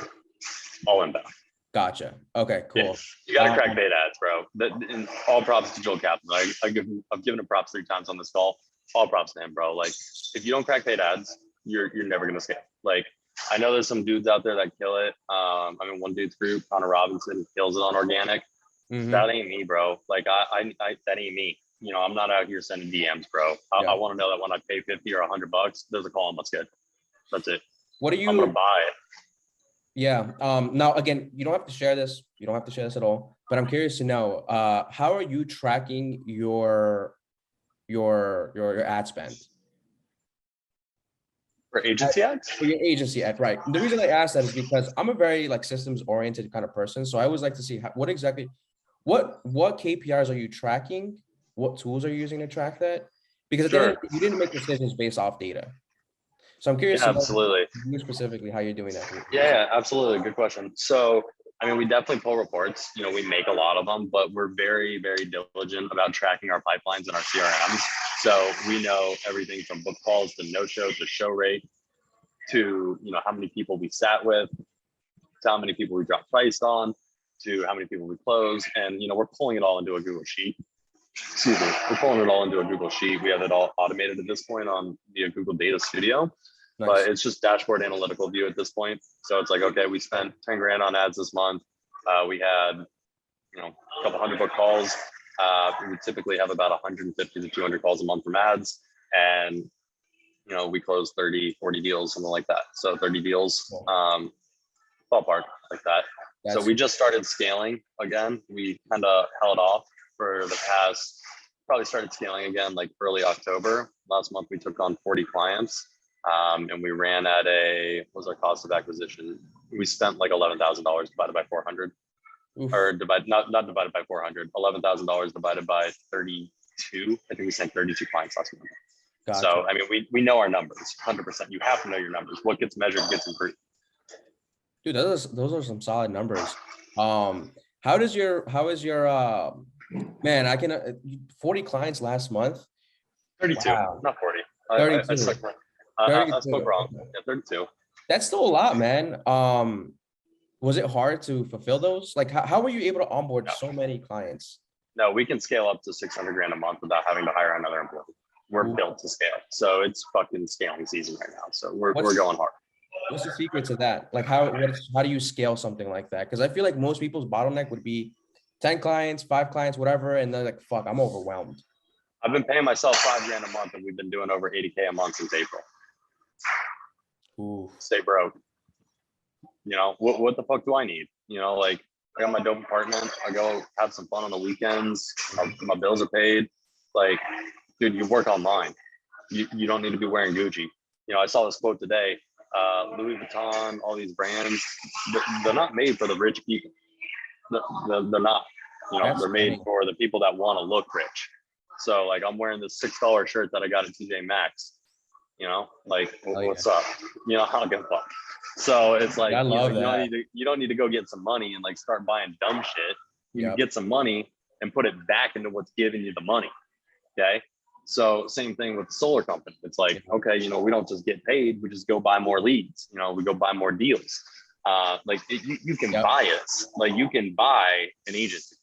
All inbound. Gotcha. Okay, cool. Yeah. You gotta crack paid ads, bro. And all props to Joel Kaplan. I've given him props 3 times on this call. All props to him, bro. Like, if you don't crack paid ads, you're never gonna scale. Like, I know there's some dudes out there that kill it. I'm in one dude's group, Connor Robinson, kills it on organic. That ain't me, bro. Like, I that ain't me. You know, I'm not out here sending DMs, bro. I want to know that when I pay 50 or $100, there's a call on my schedule. That's it. What are you? I'm gonna buy it. Yeah. Now, again, you don't have to share this. You don't have to share this at all. But I'm curious to know, how are you tracking your ad spend? For agency ads? For your agency ad, right? The reason I ask that is because I'm a very like systems oriented kind of person. So I always like to see what KPIs are you tracking? What tools are you using to track that? Because you didn't make decisions based off data. So I'm curious. Absolutely. You specifically, how you're doing that. Yeah, absolutely. Good question. So, I mean, we definitely pull reports. You know, we make a lot of them, but we're very, very diligent about tracking our pipelines and our CRMs. So we know everything from book calls to no-show to show rate to, you know, how many people we sat with, to how many people we dropped price on, to how many people we closed. And, you know, we're pulling it all into a Google Sheet. Excuse me. We're pulling it all into a Google Sheet. We have it all automated at this point on via Google Data Studio. Nice. But it's just dashboard analytical view at this point. So it's like, okay, we spent 10 grand on ads this month. We had, you know, a couple hundred book calls. We would typically have about 150 to 200 calls a month from ads. And, you know, we closed 30, 40 deals, something like that. So 30 deals, ballpark like that. So we just started scaling again. We kind of held off for the past, probably started scaling again like early October. Last month we took on 40 clients. And we ran at what was our cost of acquisition? We spent like $11,000 divided by 400. Oof. Or not divided by 400, $11,000 divided by 32. I think we sent 32 clients last month. Gotcha. So, I mean, we know our numbers 100%. You have to know your numbers. What gets measured gets improved. Dude, those are some solid numbers. How is your man, I can 40 clients last month. 32, wow. Not 40. 32. I spoke wrong. Yeah, 32. That's still a lot, man. Was it hard to fulfill those? Like, how were you able to onboard so many clients? No, we can scale up to 600 grand a month without having to hire another employee. We're built to scale. So it's fucking scaling season right now. So we're going hard. What's the secret to that? Like, how do you scale something like that? Because I feel like most people's bottleneck would be 10 clients, 5 clients, whatever. And they're like, fuck, I'm overwhelmed. I've been paying myself $5 grand a month and we've been doing over 80K a month since April. Ooh. Stay broke. You know, what the fuck do I need? You know, like, I got my dope apartment. I go have some fun on the weekends. My bills are paid. Like, dude, you work online. You don't need to be wearing Gucci. You know, I saw this quote today. Louis Vuitton, all these brands, they're not made for the rich people. They're not. You know, they're made for the people that want to look rich. So, like, I'm wearing this $6 shirt that I got at TJ Maxx. You know, like, what's up? You know, I don't give a fuck. So it's like, you don't need to go get some money and like start buying dumb shit. You can get some money and put it back into what's giving you the money. Okay. So same thing with the solar company. It's like, okay, you know, we don't just get paid, we just go buy more leads, you know, we go buy more deals. You can buy it. Like you can buy an agency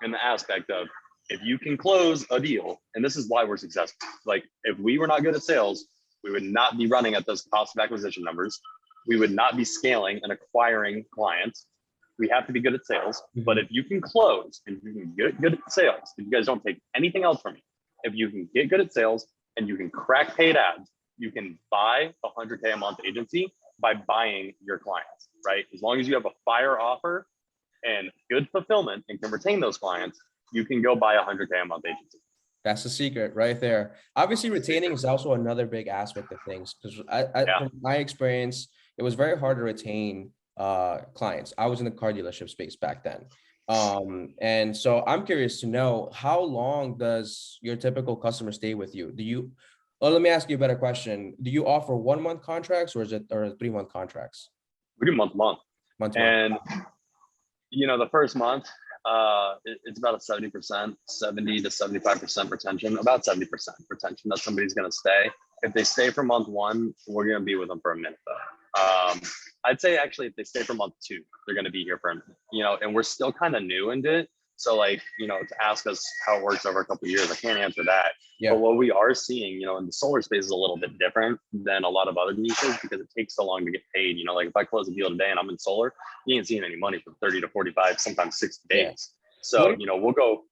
in the aspect of if you can close a deal, and this is why we're successful. Like if we were not good at sales, we would not be running at those cost of acquisition numbers. We would not be scaling and acquiring clients. We have to be good at sales. But if you can close and you can get good at sales, if you guys don't take anything else from me, if you can get good at sales and you can crack paid ads, you can buy a 100K a month agency by buying your clients, right? As long as you have a fire offer and good fulfillment and can retain those clients, you can go buy a 100K a month agency. That's the secret right there. Obviously, retaining is also another big aspect of things because from my experience, it was very hard to retain clients. I was in the car dealership space back then. And so I'm curious to know, how long does your typical customer stay with you? Let me ask you a better question. Do you offer 1 month contracts or 3-month contracts? We do month. And you know, the first month, it's about a 70% to 75% retention, about 70% retention that somebody's going to stay. If they stay for month 1, we're going to be with them for a minute though. I'd say actually if they stay for month 2, they're going to be here for a minute, you know, and we're still kind of new into it. So like, you know, to ask us how it works over a couple of years, I can't answer that. Yeah. But what we are seeing, you know, in the solar space is a little bit different than a lot of other niches because it takes so long to get paid. You know, like if I close a deal today and I'm in solar, you ain't seeing any money for 30 to 45, sometimes 60 days. Yeah. So, you know, we'll go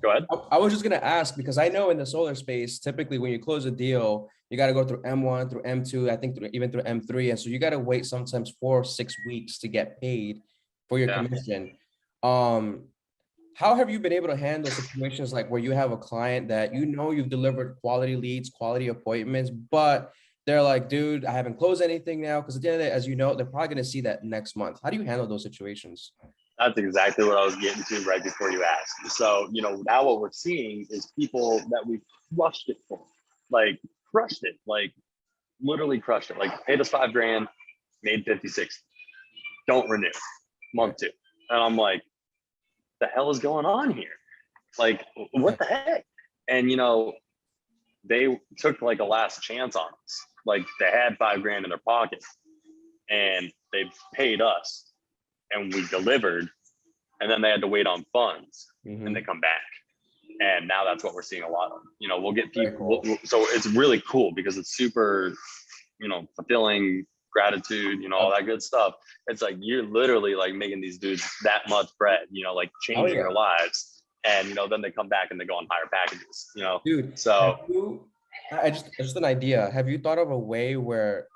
ahead. I was just going to ask, because I know in the solar space, typically when you close a deal, you got to go through M1, through M2, I think even through M3. And so you got to wait sometimes 4 or 6 weeks to get paid for your commission. How have you been able to handle situations like where you have a client that you know you've delivered quality leads, quality appointments, but they're like, dude, I haven't closed anything now? Because at the end of the day, as you know, they're probably going to see that next month. How do you handle those situations? That's exactly what I was getting to right before you asked. So, you know, now what we're seeing is people that we crushed it for, like literally crushed it. Like paid us $5,000, made 56, don't renew, month 2. And I'm like, the hell is going on here? Like, what the heck? And, you know, they took like a last chance on us. Like they had $5,000 in their pocket and they paid us and we delivered, and then they had to wait on funds and they come back. And now that's what we're seeing a lot of. You know, we'll get people. So it's really cool because it's super, you know, fulfilling, gratitude, you know, all that good stuff. It's like you're literally like making these dudes that much bread, you know, like changing their lives. And, you know, then they come back and they go on higher packages, you know. Dude, so just an idea. Have you thought of a way where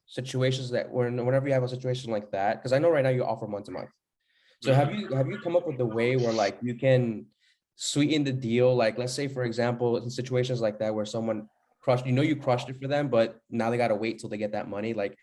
situations that whenever you have a situation like that, because I know right now you offer month to month. So have you come up with a way where like you can sweeten the deal? Like, let's say, for example, in situations like that where someone crushed, you know, you crushed it for them, but now they got to wait till they get that money. Like,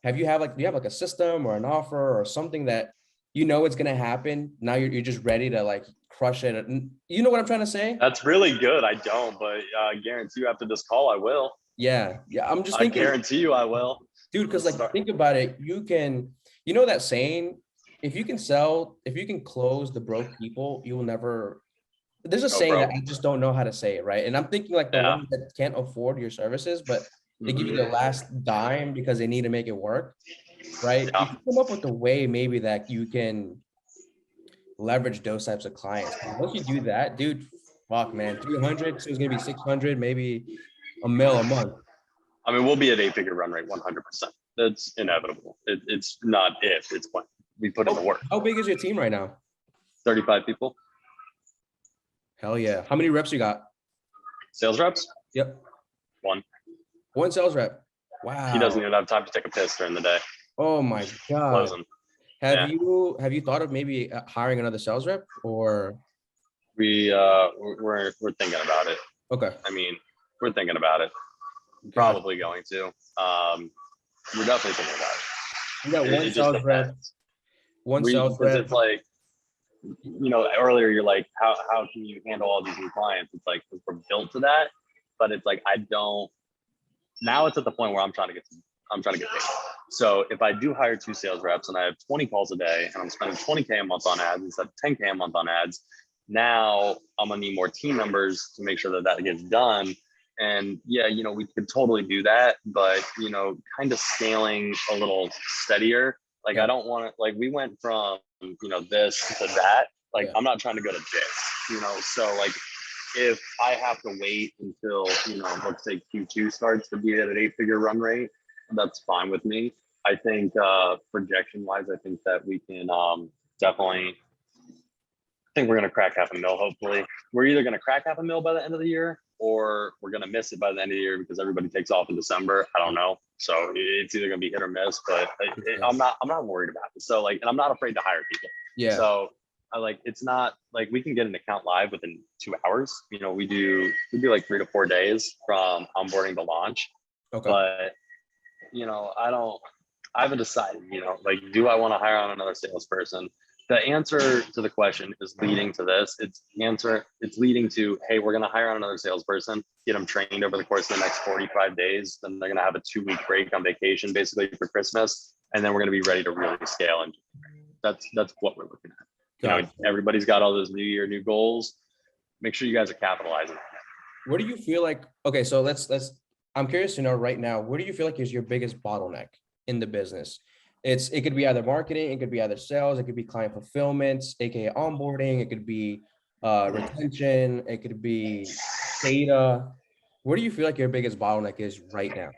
do you have like a system or an offer or something that, you know, it's going to happen? Now you're just ready to like crush it. You know what I'm trying to say? That's really good. I don't, but I guarantee you after this call, I will. Yeah. I'm just thinking. I guarantee you I will. Dude, because like, think about it. You can, you know that saying, if you can close the broke people, you will never. There's a saying that I just don't know how to say it, right? And I'm thinking like the ones that can't afford your services, but they give you the last dime because they need to make it work, right? Yeah. You can come up with a way maybe that you can leverage those types of clients. Once you do that, dude, fuck, man, 300, so it's gonna be 600, maybe $1 million a month. I mean, we'll be at 8-figure run rate 100%. That's inevitable. It's not if, it's when we put in the work. How big is your team right now? 35 people. Hell yeah. How many reps you got? Sales reps? Yep. One sales rep. Wow. He doesn't even have time to take a piss during the day. Oh my God. Closing. Have you thought of maybe hiring another sales rep, or? We're thinking about it. Okay. I mean, we're thinking about it. Probably going to. We're definitely thinking about it. You got one sales rep. One sales rep. It's like, you know, earlier you're like, how can you handle all these new clients? It's like, we're built to that, but it's like, now it's at the point where I'm trying to get paid. So if I do hire 2 sales reps and I have 20 calls a day and I'm spending 20K a month on ads instead of 10K a month on ads, now I'm gonna need more team members to make sure that gets done. And yeah, you know, we could totally do that, but you know, kind of scaling a little steadier. Like Yeah. I don't want to, like we went from, you know, this to that. Like Yeah. I'm not trying to go to this, you know. So like if I have to wait until, you know, let's say Q2 starts to be at an 8-figure run rate, that's fine with me. I think projection wise, I think that we can definitely, I think we're going to crack half a mil. Hopefully we're either going to crack half a mil by the end of the year, or we're going to miss it by the end of the year because everybody takes off in December. I don't know. So it's either going to be hit or miss, but I'm not worried about it. So like, and I'm not afraid to hire people. Yeah. So I like, it's not like we can get an account live within 2 hours. You know, we do like 3 to 4 days from onboarding to launch. Okay. But, you know, I haven't decided, you know, like, do I want to hire on another salesperson? The answer to the question is leading to this. It's leading to, hey, we're going to hire on another salesperson, get them trained over the course of the next 45 days. Then they're going to have a 2-week break on vacation, basically for Christmas. And then we're going to be ready to really scale. And that's what we're looking at. You know, everybody's got all those new year, new goals. Make sure you guys are capitalizing. Where do you feel like, okay, so let's, I'm curious to know right now, where do you feel like is your biggest bottleneck in the business? It could be either marketing, it could be either sales, it could be client fulfillment, aka onboarding, it could be retention, it could be data. Where do you feel like your biggest bottleneck is right now?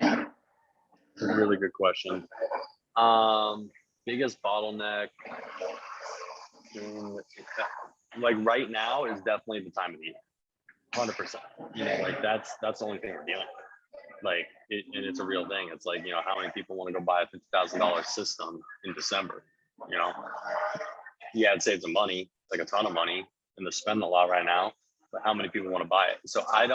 It's a really good question. Biggest bottleneck, like right now, is definitely the time of the year. 100%. You know, like that's the only thing we're dealing with. Like, and it's a real thing. It's like, you know, how many people want to go buy a $50,000 system in December? You know, yeah, it saves them money, like a ton of money, and they're spending a lot right now. But how many people want to buy it? So I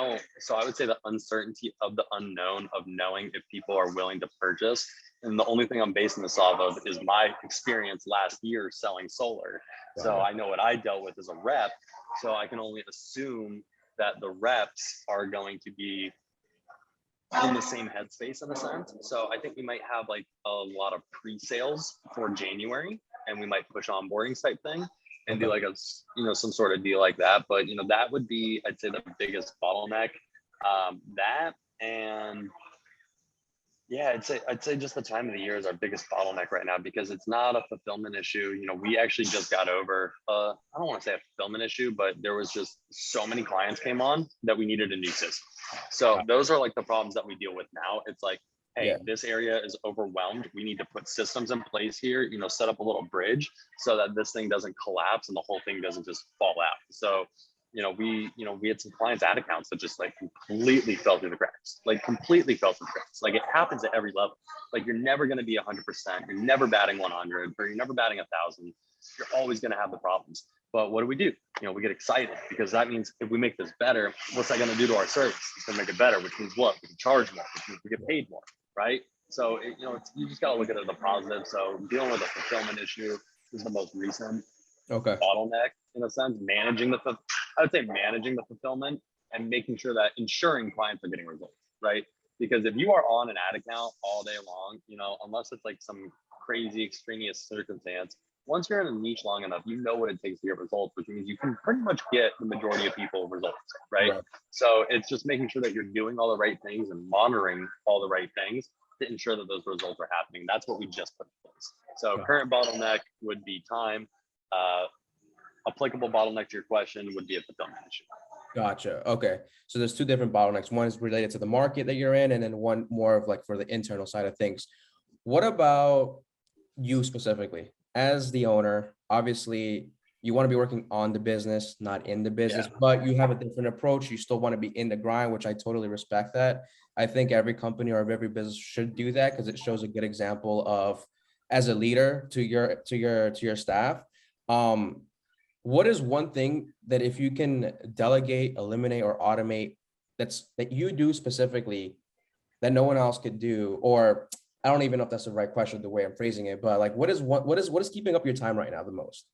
would say the uncertainty of the unknown of knowing if people are willing to purchase. And the only thing I'm basing this off of is my experience last year selling solar. So I know what I dealt with as a rep. So I can only assume that the reps are going to be in the same headspace in a sense. So I think we might have like a lot of pre-sales for January, and we might push onboarding type thing and do like a, you know, some sort of deal like that. But, you know, that would be, I'd say, the biggest bottleneck. That, and yeah, I'd say just the time of the year is our biggest bottleneck right now, because it's not a fulfillment issue. You know, we actually just got over, I don't want to say a fulfillment issue, but there was just so many clients came on that we needed a new system. So those are like the problems that we deal with now. It's like, hey, this area is overwhelmed. We need to put systems in place here, you know, set up a little bridge so that this thing doesn't collapse and the whole thing doesn't just fall out. So, you know, we had some clients ad accounts that just like completely fell through the cracks, like completely fell through the cracks. Like it happens at every level. Like you're never going to be 100%. You're never batting 100, or you're never batting 1,000. You're always going to have the problems. But what do? You know, we get excited because that means if we make this better, what's that going to do to our service? It's going to make it better, which means what? We can charge more, which means we get paid more, right? So, you know, you just got to look at it as a positive. So dealing with a fulfillment issue is the most recent bottleneck in a sense. I would say managing the fulfillment and making sure that ensuring clients are getting results, right? Because if you are on an ad account all day long, you know, unless it's like some crazy extraneous circumstance, once you're in a niche long enough, you know what it takes to get results, which means you can pretty much get the majority of people results, right? So it's just making sure that you're doing all the right things and monitoring all the right things to ensure that those results are happening. That's what we just put in place. So current bottleneck would be time. Applicable bottleneck to your question would be a fulfillment issue. Gotcha. Okay. So there's two different bottlenecks. One is related to the market that you're in, and then one more of like for the internal side of things. What about you specifically as the owner? Obviously, you want to be working on the business, not in the business, but you have a different approach. You still want to be in the grind, which I totally respect that. I think every company or every business should do that because it shows a good example of as a leader to your staff. What is one thing that if you can delegate, eliminate, or automate that you do specifically that no one else could do? Or I don't even know if that's the right question, the way I'm phrasing it, but like, what is keeping up your time right now the most?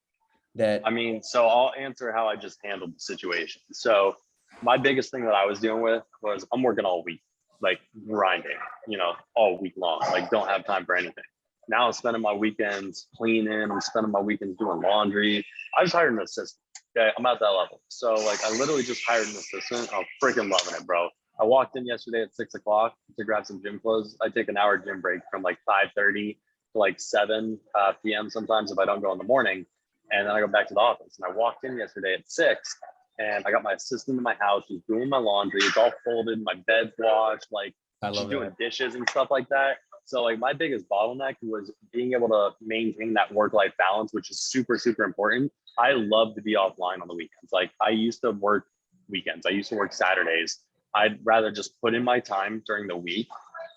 So I'll answer how I just handled the situation. So my biggest thing that I was dealing with was I'm working all week, like grinding, you know, all week long, like don't have time for anything. Now I'm spending my weekends cleaning. I'm spending my weekends doing laundry. I just hired an assistant. Okay, I'm at that level. So like I literally just hired an assistant. I'm freaking loving it, bro. I walked in yesterday at 6 o'clock to grab some gym clothes. I take an hour gym break from like 5:30 to like 7 p.m. sometimes if I don't go in the morning. And then I go back to the office. And I walked in yesterday at 6 and I got my assistant in my house. She's doing my laundry. It's all folded. My bed's washed. Like she's doing dishes and stuff like that. So like my biggest bottleneck was being able to maintain that work-life balance, which is super, super important. I love to be offline on the weekends. Like I used to work weekends. I used to work Saturdays. I'd rather just put in my time during the week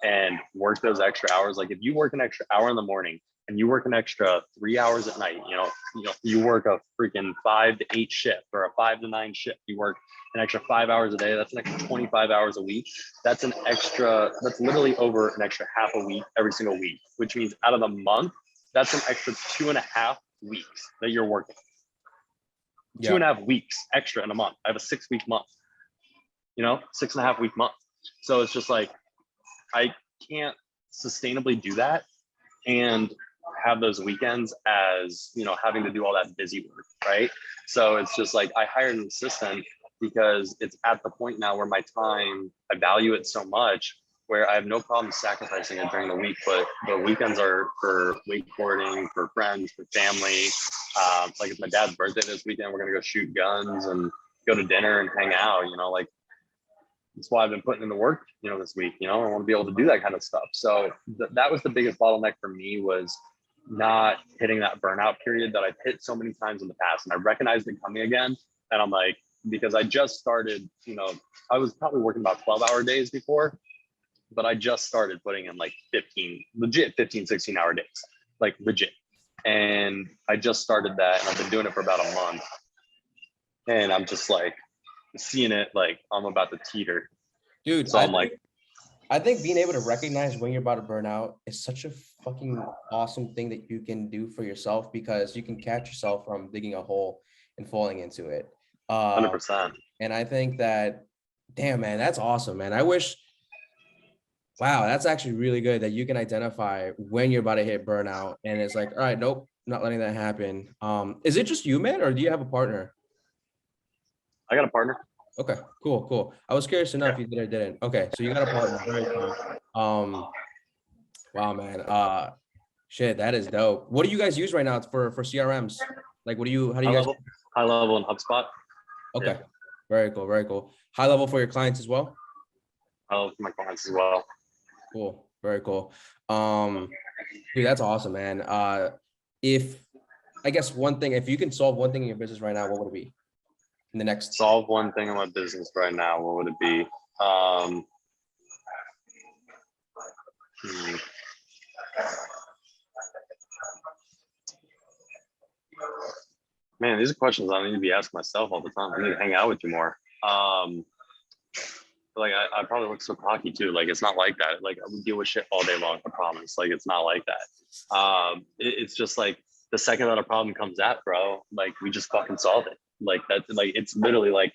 and work those extra hours. Like if you work an extra hour in the morning and you work an extra 3 hours at night, you work a freaking 5 to 8 shift or a 5 to 9 shift, you work an extra 5 hours a day. That's an extra 25 hours a week. That's literally over an extra half a week every single week, which means out of the month, that's an extra 2.5 weeks that you're working. Yeah. 2.5 weeks extra in a month. I have a 6-week month, 6.5 week month. So it's just like, I can't sustainably do that and have those weekends as, having to do all that busy work, right? So it's just like, I hired an assistant because it's at the point now where my time, I value it so much where I have no problem sacrificing it during the week, but the weekends are for wakeboarding, for friends, for family. Like it's my dad's birthday this weekend, we're gonna go shoot guns and go to dinner and hang out, like that's why I've been putting in the work, this week, I want to be able to do that kind of stuff. So that was the biggest bottleneck for me, was not hitting that burnout period that I've hit so many times in the past. And I recognized it coming again. And I'm like, because I just started, I was probably working about 12-hour days before, but I just started putting in like 15, 16 hour days, like legit. And I just started that and I've been doing it for about a month. And I'm just like seeing it like I'm about to teeter. Dude, so I think being able to recognize when you're about to burn out is such a fucking awesome thing that you can do for yourself, because you can catch yourself from digging a hole and falling into it. 100%. And I think that, damn, man, that's awesome, man. Wow, that's actually really good that you can identify when you're about to hit burnout. And it's like, all right, nope, not letting that happen. Is it just you, man, or do you have a partner? I got a partner. Okay, cool. I was curious to know if you did or didn't. Okay, so you got a partner. Very cool. Wow, man. Shit, that is dope. What do you guys use right now for CRMs? Like, how do you guys? High level and HubSpot. Okay, yeah. Very cool. High level for your clients as well? High level for my clients as well. Cool, very cool. Dude, that's awesome, man. If you can solve one thing in your business right now, what would it be? In the next solve one thing in my business right now, what would it be? Man, these are questions I need to be asking myself all the time. I need to hang out with you more. Like I probably look so cocky too. Like it's not like that. Like we deal with shit all day long, I promise. Like it's not like that. It's just like the second that a problem comes out, bro, like we just fucking solve it. Like that, like it's literally like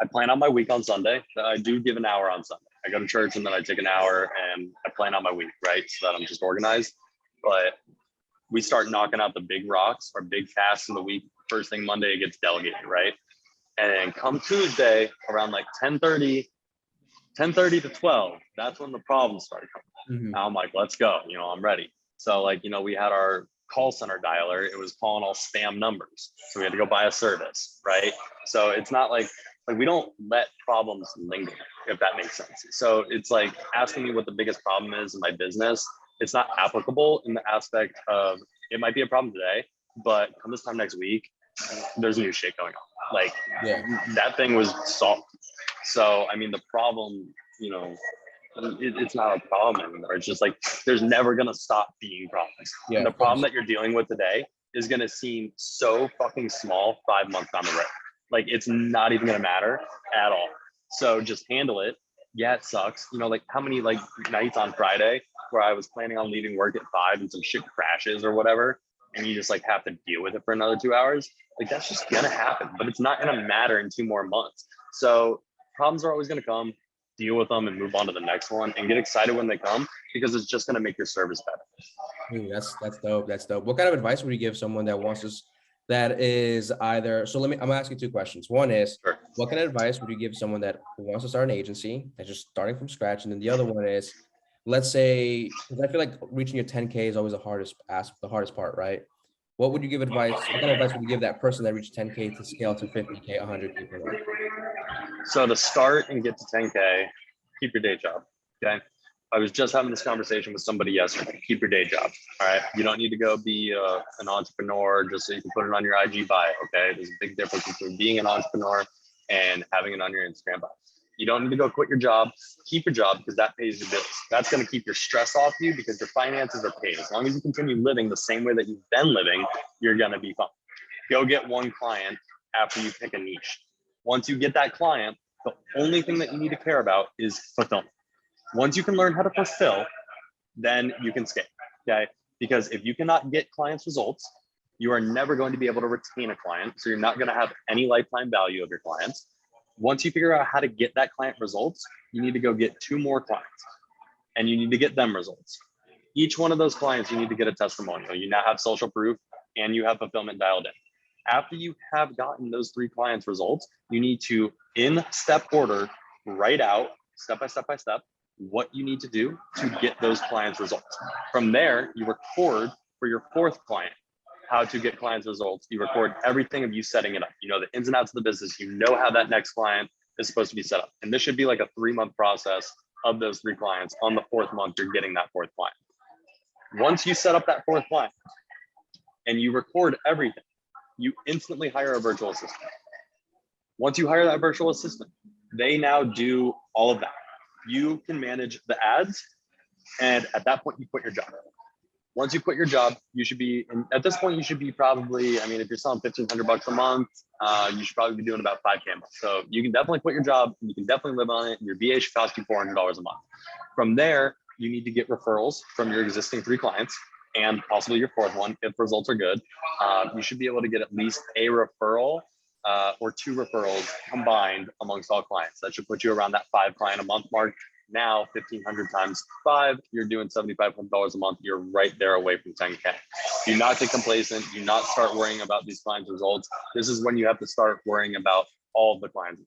I plan out my week on Sunday. I do give an hour on Sunday. I go to church and then I take an hour and I plan out my week, right? So that I'm just organized. But we start knocking out the big rocks or big tasks in the week. First thing Monday, it gets delegated, right? And then come Tuesday around like 10:30 to 12, that's when the problems started coming. Mm-hmm. I'm like, let's go, I'm ready. So like, we had our call center dialer, it was calling all spam numbers. So we had to go buy a service, right? So it's not like we don't let problems linger, if that makes sense. So it's like asking me what the biggest problem is in my business. It's not applicable in the aspect of it might be a problem today, but come this time next week, there's new shit going on. Like that thing was solved. So, I mean, the problem, it's not a problem anymore. It's just like, there's never going to stop being problems. Yeah, and the problem that you're dealing with today is going to seem so fucking small 5 months down the road. Like, it's not even going to matter at all. So just handle it. Yeah, it sucks. Like how many like nights on Friday where I was planning on leaving work at 5 and some shit crashes or whatever, and you just like have to deal with it for another 2 hours. Like that's just going to happen, but it's not going to matter in 2 more months. So problems are always going to come, deal with them and move on to the next one and get excited when they come, because it's just going to make your service better. Ooh, that's dope. That's dope. What kind of advice would you give someone that wants us, that is either, so I'm going to ask you 2 questions. One is, sure. what kind of advice would you give someone that wants to start an agency, that's just starting from scratch? And then the other one is, let's say, because I feel like reaching your 10K is always the hardest part, right? What would you give advice? What kind of advice would you give that person that reached 10K to scale to 50K, 100K per month? So to start and get to 10K, keep your day job. Okay. I was just having this conversation with somebody yesterday. Keep your day job. All right. You don't need to go be an entrepreneur just so you can put it on your IG bio. Okay. There's a big difference between being an entrepreneur and having it on your Instagram bio. You don't need to go quit your job. Keep your job because that pays your bills. That's going to keep your stress off you because your finances are paid. As long as you continue living the same way that you've been living, you're going to be fine. Go get one client after you pick a niche. Once you get that client, the only thing that you need to care about is fulfillment. Once you can learn how to fulfill, then you can scale, okay? Because if you cannot get clients' results, you are never going to be able to retain a client. So you're not going to have any lifetime value of your clients. Once you figure out how to get that client results, you need to go get 2 more clients and you need to get them results. Each one of those clients, you need to get a testimonial. You now have social proof and you have fulfillment dialed in. After you have gotten those 3 clients results, you need to, in step order, write out step by step by step what you need to do to get those clients results. From there, you record for your 4th client how to get clients results. You record everything of you setting it up. You know the ins and outs of the business. You know how that next client is supposed to be set up. And this should be like a 3-month process of those 3 clients. On the 4th month, you're getting that 4th client. Once you set up that 4th client and you record everything, you instantly hire a virtual assistant. Once you hire that virtual assistant, they now do all of that. You can manage the ads. And at that point, you quit your job. Once you quit your job, you should be, and at this point, you should be probably, I mean, if you're selling $1,500 a month, you should probably be doing about $5K a month. So you can definitely quit your job. You can definitely live on it. Your VA should cost you $400 a month. From there, you need to get referrals from your existing 3 clients and possibly your 4th one. If results are good, you should be able to get at least a referral or 2 referrals combined amongst all clients. That should put you around that 5 client a month mark. Now, 1,500 times 5, you're doing $7,500 a month. You're right there away from 10K. Do not get complacent. Do not start worrying about these clients' results. This is when you have to start worrying about all of the clients.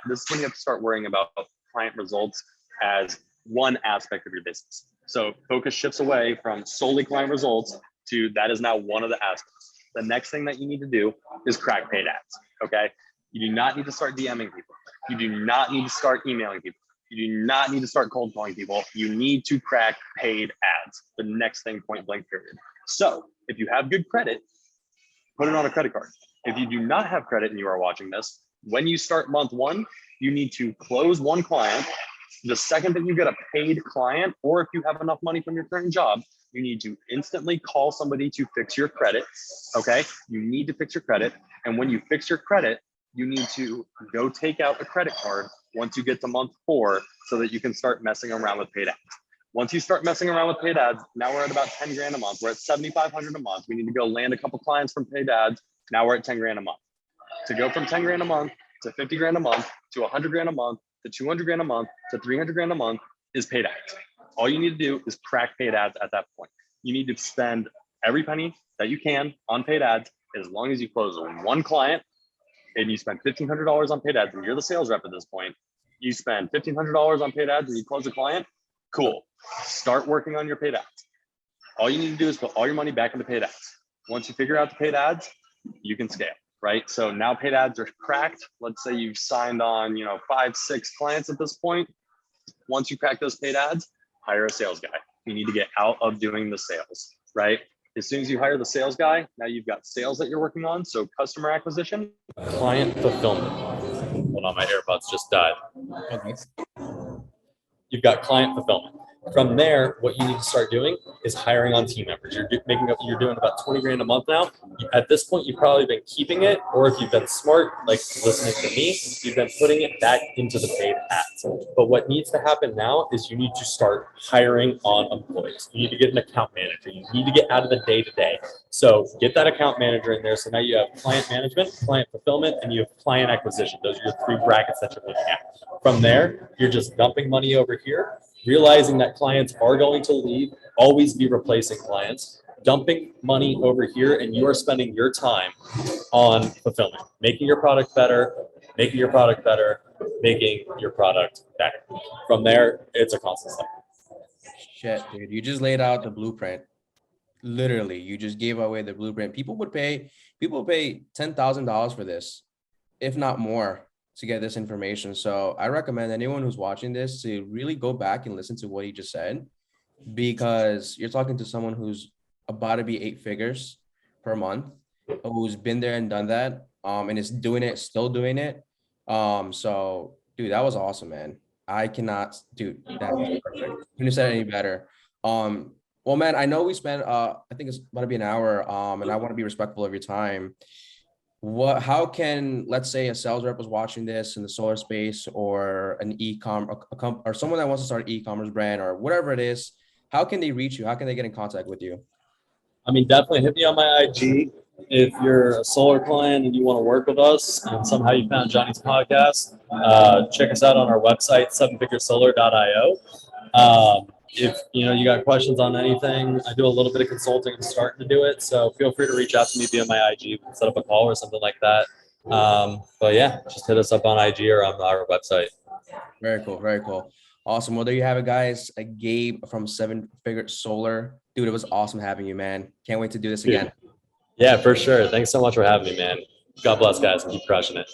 This is when you have to start worrying about client results as one aspect of your business. So focus shifts away from solely client results to that is now one of the aspects. The next thing that you need to do is crack paid ads, okay? You do not need to start DMing people. You do not need to start emailing people. You do not need to start cold calling people. You need to crack paid ads. The next thing, point blank, period. So if you have good credit, put it on a credit card. If you do not have credit and you are watching this, when you start month 1, you need to close 1 client. The second that you get a paid client, or if you have enough money from your current job, you need to instantly call somebody to fix your credit, okay? You need to fix your credit. And when you fix your credit, you need to go take out a credit card once you get to month 4 so that you can start messing around with paid ads. Once you start messing around with paid ads, now we're at about 10 grand a month. We're at 7,500 a month. We need to go land a couple clients from paid ads. Now we're at 10 grand a month. To go from 10 grand a month to 50 grand a month to 100 grand a month to 200 grand a month to 300 grand a month is paid ads. All you need to do is crack paid ads at that point. You need to spend every penny that you can on paid ads. As long as you close 1 client and you spend $1,500 on paid ads and you're the sales rep at this point, you spend $1,500 on paid ads and you close a client, cool. Start working on your paid ads. All you need to do is put all your money back into paid ads. Once you figure out the paid ads, you can scale, right? So now paid ads are cracked. Let's say you've signed on, 5, 6 clients at this point. Once you crack those paid ads, hire a sales guy. You need to get out of doing the sales, right? As soon as you hire the sales guy, now you've got sales that you're working on. So customer acquisition, client fulfillment. Hold on, my AirPods just died. Okay. You've got client fulfillment. From there, what you need to start doing is hiring on team members. You're doing about 20 grand a month now. At this point, you've probably been keeping it, or if you've been smart, like listening to me, you've been putting it back into the paid ads. But what needs to happen now is you need to start hiring on employees. You need to get an account manager. You need to get out of the day-to-day. So get that account manager in there. So now you have client management, client fulfillment, and you have client acquisition. Those are your 3 brackets that you're looking at. From there, you're just dumping money over here, realizing that clients are going to leave, always be replacing clients, dumping money over here, and you are spending your time on fulfillment, making your product better, making your product better, making your product better. From there, it's a constant cycle. Shit, dude, you just laid out the blueprint. Literally, you just gave away the blueprint. People pay $10,000 for this, if not more, to get this information. So I recommend anyone who's watching this to really go back and listen to what he just said, because you're talking to someone who's about to be 8 figures per month, who's been there and done that, and is doing it, still doing it. So dude, that was awesome, man. I cannot, dude, that was perfect. Couldn't have said it any better. Well, man, I know we spent I think it's about to be an hour, and I want to be respectful of your time. How can, let's say, a sales rep was watching this in the solar space, or an or someone that wants to start an e-commerce brand or whatever it is, how can they reach you? How can they get in contact with you? I mean, definitely hit me on my IG. If you're a solar client and you want to work with us and somehow you found Johnny's podcast, check us out on our website, sevenfiguresolar.io. If you got questions on anything, I do a little bit of consulting. I'm starting to do it, so feel free to reach out to me via my IG. We can set up a call or something like that. But yeah, just hit us up on IG or on our website. Very cool. Very cool. Awesome. Well, there you have it, guys. Gabe from 7 Figure Solar. Dude, it was awesome having you, man. Can't wait to do this again. Yeah, for sure. Thanks so much for having me, man. God bless, guys, and keep crushing it.